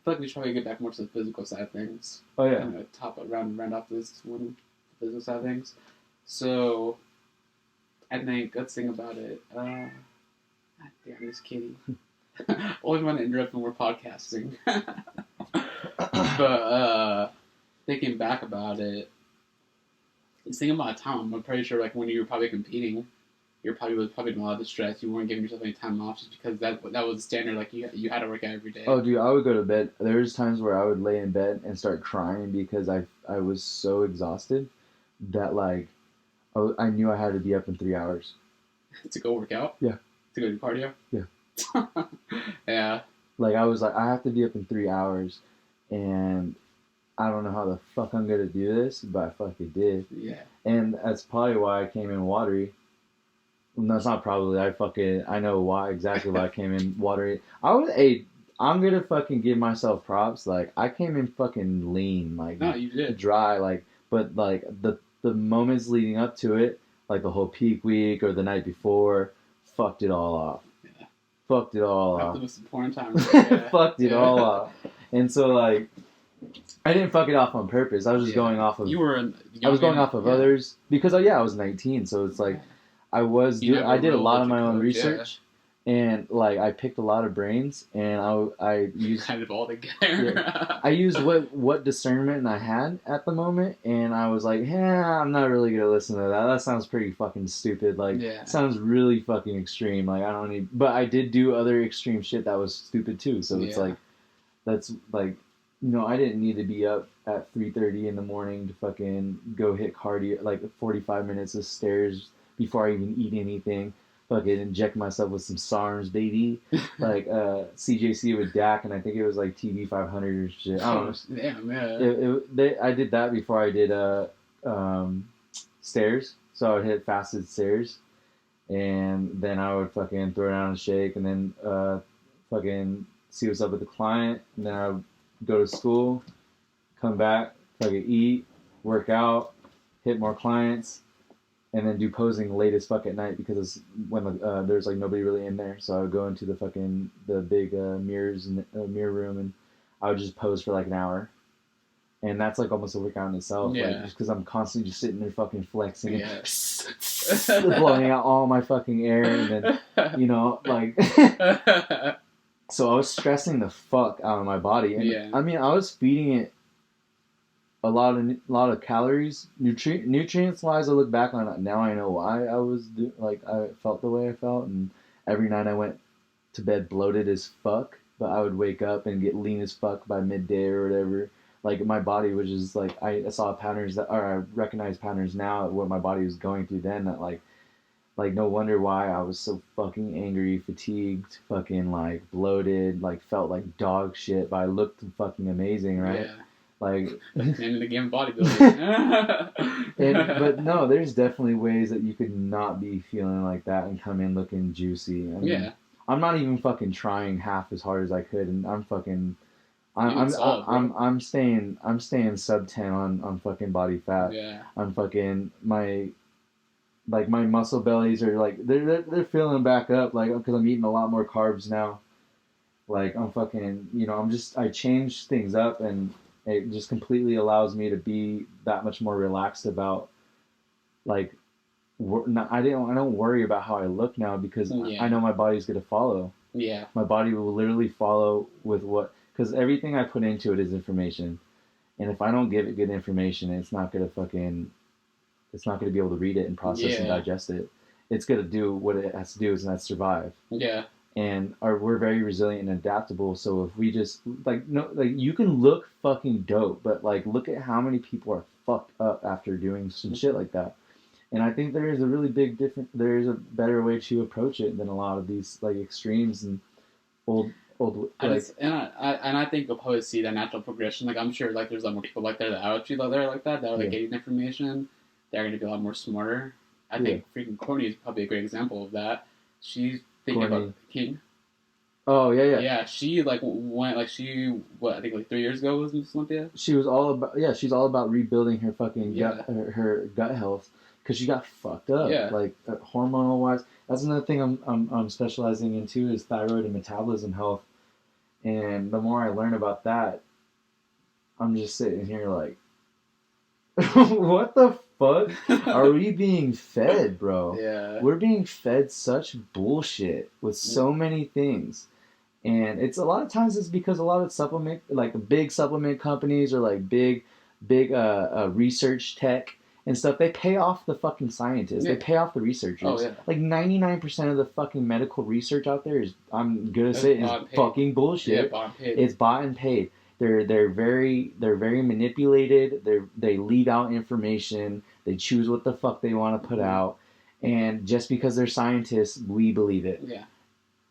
feel like we should probably get back more to the physical side of things. Oh yeah. Kind of round off this one, the physical side of things. So I think let's think about it. God damn this kitty. Always want to interrupt when we're podcasting. But thinking back about it, just thinking about time. I'm pretty sure like when you were probably competing, you was probably in a lot of stress. You weren't giving yourself any time off just because that was the standard. Like you had to work out every day. Oh, dude, I would go to bed. There was times where I would lay in bed and start crying because I was so exhausted that like I knew I had to be up in 3 hours. To go work out? Yeah. To go do cardio? Yeah. Yeah. Like I was like, I have to be up in 3 hours, and I don't know how the fuck I'm gonna do this, but I fucking did. Yeah. And that's probably why I came in watery. No, it's not probably. I know why exactly why I came in watery. I'm gonna fucking give myself props. Like I came in fucking lean, like no, you did. dry, like. But like the moments leading up to it, like the whole peak week or the night before, fucked it all off. Yeah. Fucked it all off. The most important time. Yeah. Fucked it all off. And so like, I didn't fuck it off on purpose. I was just going off of. I was going off of others because I was 19, so it's like. I did a lot of my own research, and like I picked a lot of brains, and I used kind of all together. Yeah, I used what discernment I had at the moment, and I was like, I'm not really gonna listen to that. That sounds pretty fucking stupid. Like, sounds really fucking extreme. Like I don't need, but I did do other extreme shit that was stupid too. So it's like, that's like, I didn't need to be up at 3:30 in the morning to fucking go hit cardio, like 45 minutes of stairs. Before I even eat anything, fucking inject myself with some SARMs, baby. Like CJC with Dak, and I think it was like TB 500 or shit. I don't know. Damn, yeah. I did that before I did stairs. So I would hit fasted stairs, and then I would fucking throw down a shake, and then fucking see what's up with the client, and then I would go to school, come back, fucking eat, work out, hit more clients. And then do posing late as fuck at night because when there's like nobody really in there, so I would go into the big mirrors in the mirror room, and I would just pose for like an hour, and that's like almost a workout in itself, like just because I'm constantly just sitting there fucking flexing and blowing out all my fucking air, and then like, so I was stressing the fuck out of my body, and I mean I was feeding it. A lot of calories, nutrients wise. I look back on it now. I know why I was I felt the way I felt, and every night I went to bed bloated as fuck. But I would wake up and get lean as fuck by midday or whatever. Like my body was just like I saw patterns I recognize patterns now what my body was going through then. That like no wonder why I was so fucking angry, fatigued, fucking like bloated, like felt like dog shit. But I looked fucking amazing, right? Yeah. Like in the game bodybuilding. But no, there's definitely ways that you could not be feeling like that and come in looking juicy. I mean, I'm not even fucking trying half as hard as I could, and I'm staying sub 10 on fucking body fat. Yeah. I'm fucking my muscle bellies are like they're filling back up like because I'm eating a lot more carbs now. Like I'm fucking I changed things up and. It just completely allows me to be that much more relaxed about, like, I don't worry about how I look now because I know my body's gonna follow. Yeah. My body will literally follow with because everything I put into it is information, and if I don't give it good information, it's not gonna be able to read it and process and digest it. It's gonna do what it has to do, and that's survive. Yeah. And we're very resilient and adaptable. So if we just you can look fucking dope, but like look at how many people are fucked up after doing some shit like that. And I think there is a really big difference. There is a better way to approach it than a lot of these like extremes and old. I think you'll probably see that natural progression. Like I'm sure like there's a lot more people like that are actually like that are like getting information. They're going to be a lot more smarter. I think freaking Courtney is probably a great example of that. She's thinking about King. Oh yeah. Yeah, she like went like she what I think like 3 years ago was Miss Olympia. She was all about she's all about rebuilding her fucking Yeah. gut her gut health because she got fucked up Yeah. like hormonal wise. That's another thing I'm specializing into is thyroid and metabolism health. And the more I learn about that, I'm just sitting here like, what the fuck are we being fed, bro? Yeah. We're being fed such bullshit with so many things. And it's a lot of times it's because a lot of supplement, like the big supplement companies or like big research tech and stuff, they pay off the fucking scientists. Yeah. They pay off the researchers. Oh, yeah. Like 99% of the fucking medical research out there is, I'm gonna say, is fucking bullshit. Yeah, bought and paid. It's bought and paid. They're very manipulated. They leave out information. They choose what the fuck they want to put out, and just because they're scientists, we believe it. Yeah.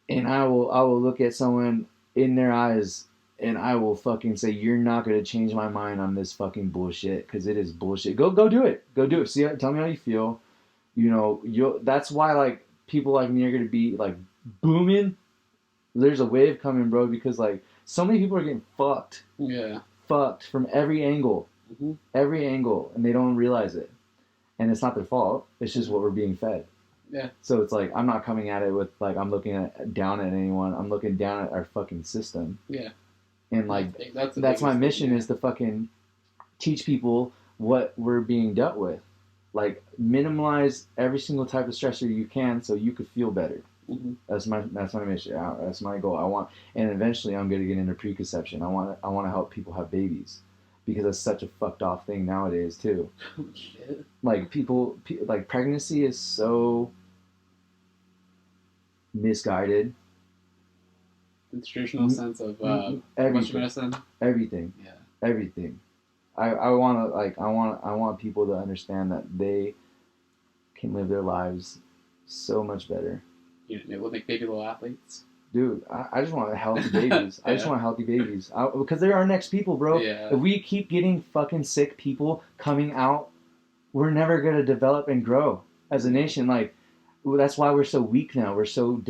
And I will look at someone in their eyes and I will fucking say, you're not going to change my mind on this fucking bullshit because it is bullshit. Go do it. Go do it. See, tell me how you feel. You know, that's why like people like me are going to be like booming. There's a wave coming, bro, because like so many people are getting fucked. Yeah. Fucked from every angle. Mm-hmm. Every angle, and they don't realize it. And it's not their fault. It's just what we're being fed. Yeah. So it's like I'm not coming at it with like I'm looking down at anyone. I'm looking down at our fucking system. Yeah. And like that's my mission is to fucking teach people what we're being dealt with. Like minimize every single type of stressor you can so you could feel better. Mm-hmm. That's my mission. That's my goal. And eventually I'm gonna get into preconception. I want to help people have babies. Because it's such a fucked off thing nowadays too. Shit. Like people like pregnancy is so misguided. The traditional sense of everything. medicine. Everything. Yeah. Everything. I want people to understand that they can live their lives so much better. It will make baby little athletes. Dude, I just want healthy babies. I just want healthy babies. Because they're our next people, bro. Yeah. If we keep getting fucking sick people coming out, we're never going to develop and grow as a nation. Like, that's why we're so weak now. We're so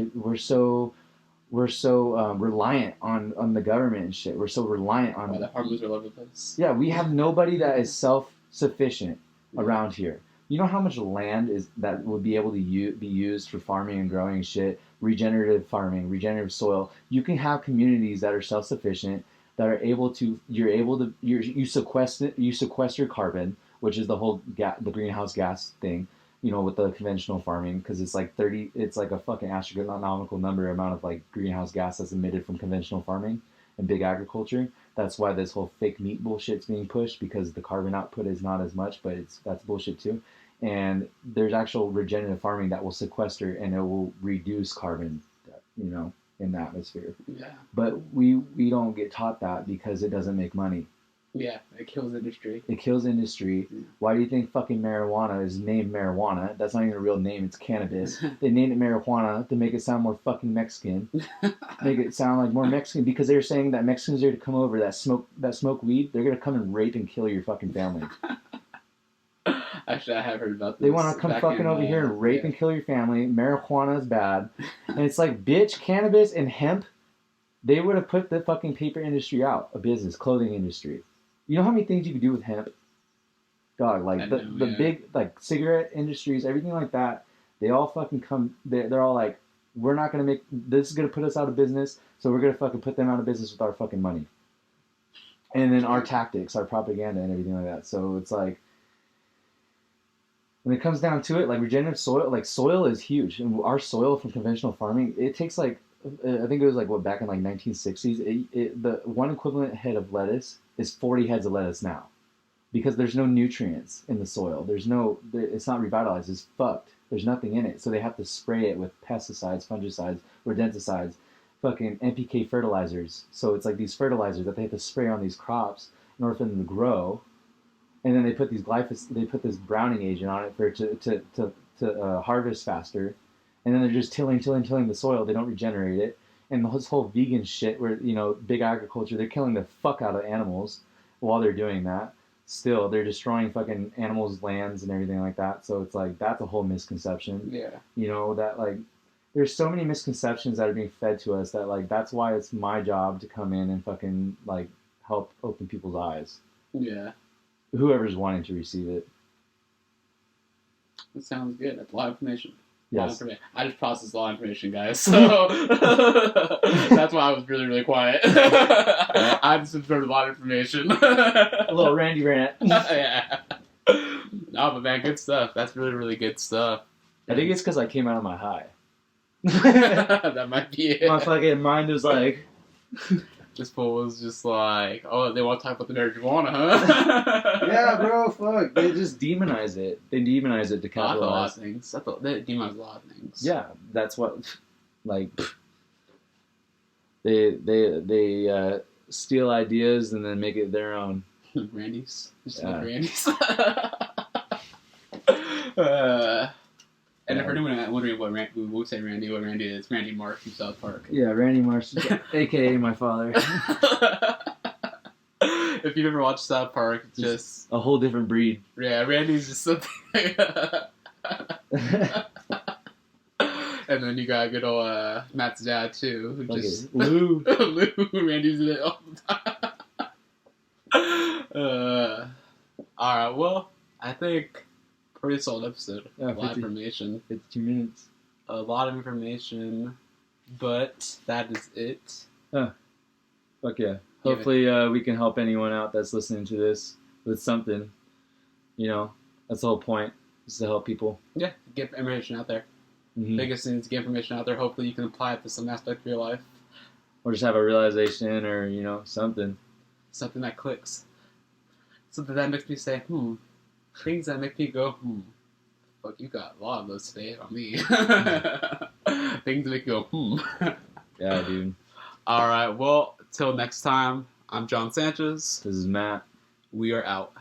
reliant on the government and shit. We're so reliant on... the hormones are all over the place. Yeah, we have nobody that is self-sufficient around here. You know how much land is that would be able to be used for farming and growing shit, regenerative farming, regenerative soil. You can have communities that are self-sufficient, that are able to. You sequester carbon, which is the whole the greenhouse gas thing. You know, with the conventional farming, because it's like 30. It's like a fucking astronomical amount of like greenhouse gas that's emitted from conventional farming and big agriculture. That's why this whole fake meat bullshit's being pushed, because the carbon output is not as much, but that's bullshit too. And there's actual regenerative farming that will sequester and it will reduce carbon, you know, in the atmosphere. Yeah. But we don't get taught that because it doesn't make money. Yeah, it kills industry. It kills industry. Why do you think fucking marijuana is named marijuana? That's not even a real name. It's cannabis. They named it marijuana to make it sound more fucking Mexican. Make it sound like more Mexican, because they're saying that Mexicans are to come over that smoke weed. They're gonna come and rape and kill your fucking family. Actually, I have heard about this. They want to come fucking over here and rape and kill your family. Marijuana is bad. And it's like, bitch, cannabis and hemp, they would have put the fucking paper industry out of business, clothing industry. You know how many things you could do with hemp? Dog, like the big, like cigarette industries, everything like that, they all fucking come, they're all like, we're not going to make, this is going to put us out of business, so we're going to fucking put them out of business with our fucking money. And then our tactics, our propaganda and everything like that. So it's like, when it comes down to it, like regenerative soil, like soil is huge. And our soil from conventional farming, it takes like, I think it was like back in like 1960s, the one equivalent head of lettuce is 40 heads of lettuce now, because there's no nutrients in the soil. It's not revitalized. It's fucked. There's nothing in it. So they have to spray it with pesticides, fungicides, rodenticides, fucking NPK fertilizers. So it's like these fertilizers that they have to spray on these crops in order for them to grow. And then they put this browning agent on it for it to harvest faster. And then they're just tilling the soil. They don't regenerate it. And this whole vegan shit where, you know, big agriculture, they're killing the fuck out of animals while they're doing that. Still, they're destroying fucking animals' lands and everything like that. So it's like, that's a whole misconception. Yeah. You know, that like, there's so many misconceptions that are being fed to us that like that's why it's my job to come in and fucking like help open people's eyes. Yeah. Whoever's wanting to receive it. That sounds good. That's a lot of information. Yes. I just processed a lot of information, guys. So that's why I was really, really quiet. I just absorbed a lot of information. A little Randy rant. Yeah. No, but man, good stuff. That's really, really good stuff. I think it's because I came out of my high. That might be it. My fucking mind was like... This fool was just like, oh, they want to talk about the marijuana, huh? Yeah, bro, fuck. They just demonize it. They demonize it to I thought a lot capitalize. of things. I thought they demonize a lot of things. Yeah, that's what... Like... They steal ideas and then make it their own. Randy's. Just Yeah. like Randy's. And if anyone wondering what we will say Randy, what Randy is, Randy Marsh from South Park. Yeah, Randy Marsh, a.k.a. my father. If you've ever watched South Park, it's just... A whole different breed. Yeah, Randy's just something... And then you got good old Matt's dad, too, who just... Lou. Lou. Randy's in it all the time. Alright, well, I think... Pretty solid episode. Yeah, a lot of 50. information. 52 minutes. A lot of information, but that is it. Fuck yeah. Hopefully we can help anyone out that's listening to this with something. You know, that's the whole point, is to help people. Yeah, get information out there. Mm-hmm. Biggest thing is to get information out there. Hopefully you can apply it to some aspect of your life. Or just have a realization or, you know, something. Something that clicks. Something that makes me say, Things that make me go, Fuck, you got a lot of those today on me. Things that make you go, Yeah, dude. Alright, well, till next time, I'm John Sanchez. This is Matt. We are out.